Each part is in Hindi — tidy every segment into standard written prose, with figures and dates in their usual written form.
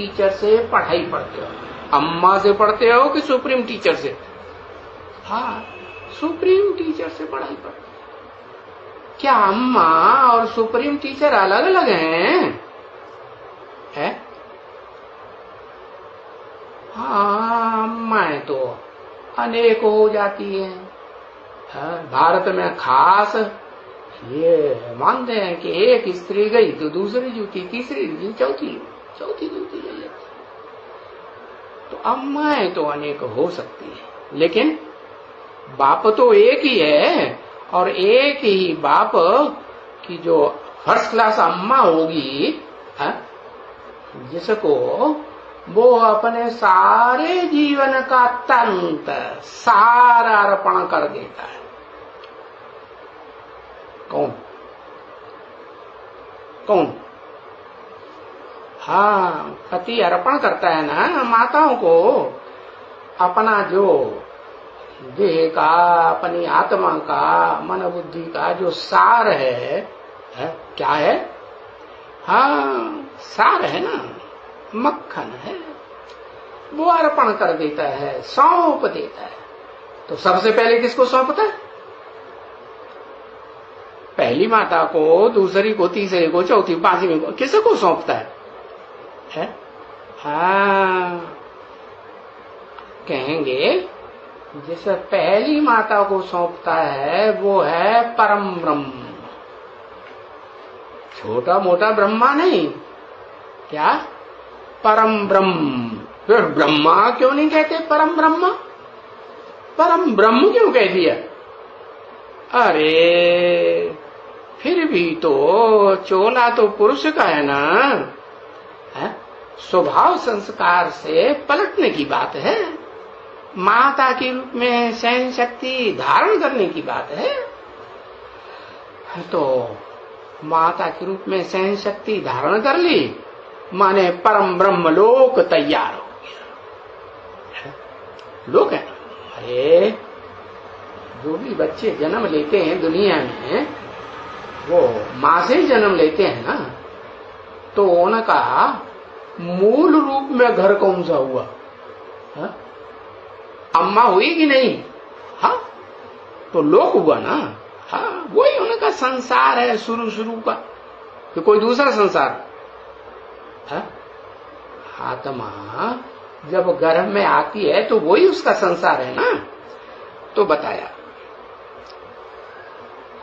टीचर से पढ़ाई पढ़ते हो? अम्मा से पढ़ते हो कि सुप्रीम टीचर से? हाँ, सुप्रीम टीचर से पढ़ाई पढ़ते हो। क्या अम्मा और सुप्रीम टीचर अलग अलग हैं? है? हाँ, अम्माएं तो अनेक हो जाती हैं। भारत में खास ये मानते हैं कि एक स्त्री गई तो दूसरी जूती, तीसरी जूती, चौथी जूती ले लेती। तो अम्माएं तो अनेक हो सकती है, लेकिन बाप तो एक ही है, और एक ही बाप की जो फर्स्ट क्लास अम्मा होगी, जिसको वो अपने सारे जीवन का तंत्र सारा अर्पण कर देता है। कौन? हाँ, पति अर्पण करता है ना माताओं को अपना जो देह का, अपनी आत्मा का, मन बुद्धि का जो सार है, क्या है? हाँ, सार है ना, मक्खन है, वो अर्पण कर देता है, सौंप देता है। तो सबसे पहले किसको सौंपता है? पहली माता को, दूसरी को, तीसरे को, चौथी, पांचवी को, किसको सौंपता है? हाँ, कहेंगे जिसे पहली माता को सौंपता है वो है परम ब्रह्म। छोटा मोटा ब्रह्मा नहीं, क्या? परम ब्रह्म। फिर ब्रह्मा क्यों नहीं कहते परम ब्रह्म? परम ब्रह्म क्यों कह दिया? अरे फिर भी तो चोला तो पुरुष का है ना, स्वभाव संस्कार से पलटने की बात है, माता के रूप में सहन शक्ति धारण करने की बात है। तो माता के रूप में सहन शक्ति धारण कर ली, माने परम ब्रह्म लोक तैयार हो गया। लोक है, अरे जो भी बच्चे जन्म लेते हैं दुनिया में, वो माँ से ही जन्म लेते हैं ना, तो उनका मूल रूप में घर कौन सा हुआ? अम्मा हुई कि नहीं? हाँ, तो लोक हुआ ना। हाँ, वही उनका संसार है शुरू का, कि कोई दूसरा संसार? आत्मा जब गर्भ में आती है तो वही उसका संसार है ना। तो बताया,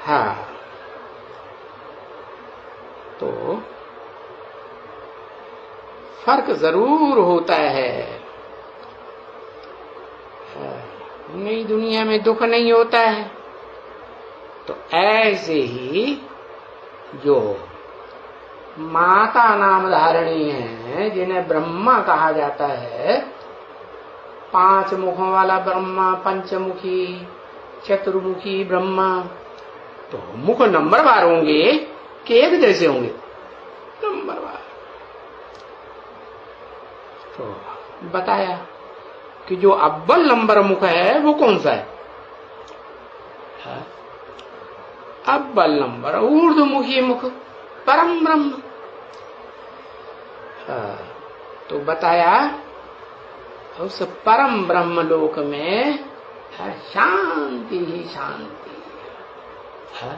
हाँ, तो फर्क जरूर होता है। नई दुनिया में दुख नहीं होता है, तो ऐसे ही जो माता नाम धारणी है, जिन्हें ब्रह्मा कहा जाता है, 5 मुखों वाला ब्रह्मा, पंचमुखी, चतुर्मुखी ब्रह्मा, तो मुख नंबरवार होंगे कि एक जैसे होंगे? नंबरवार। तो बताया कि जो अव्वल नंबर मुख है वो कौन सा है? अव्वल नंबर ऊर्ध्वमुखी मुख परम ब्रह्म। तो बताया उस परम ब्रह्म लोक में शांति ही शांति है।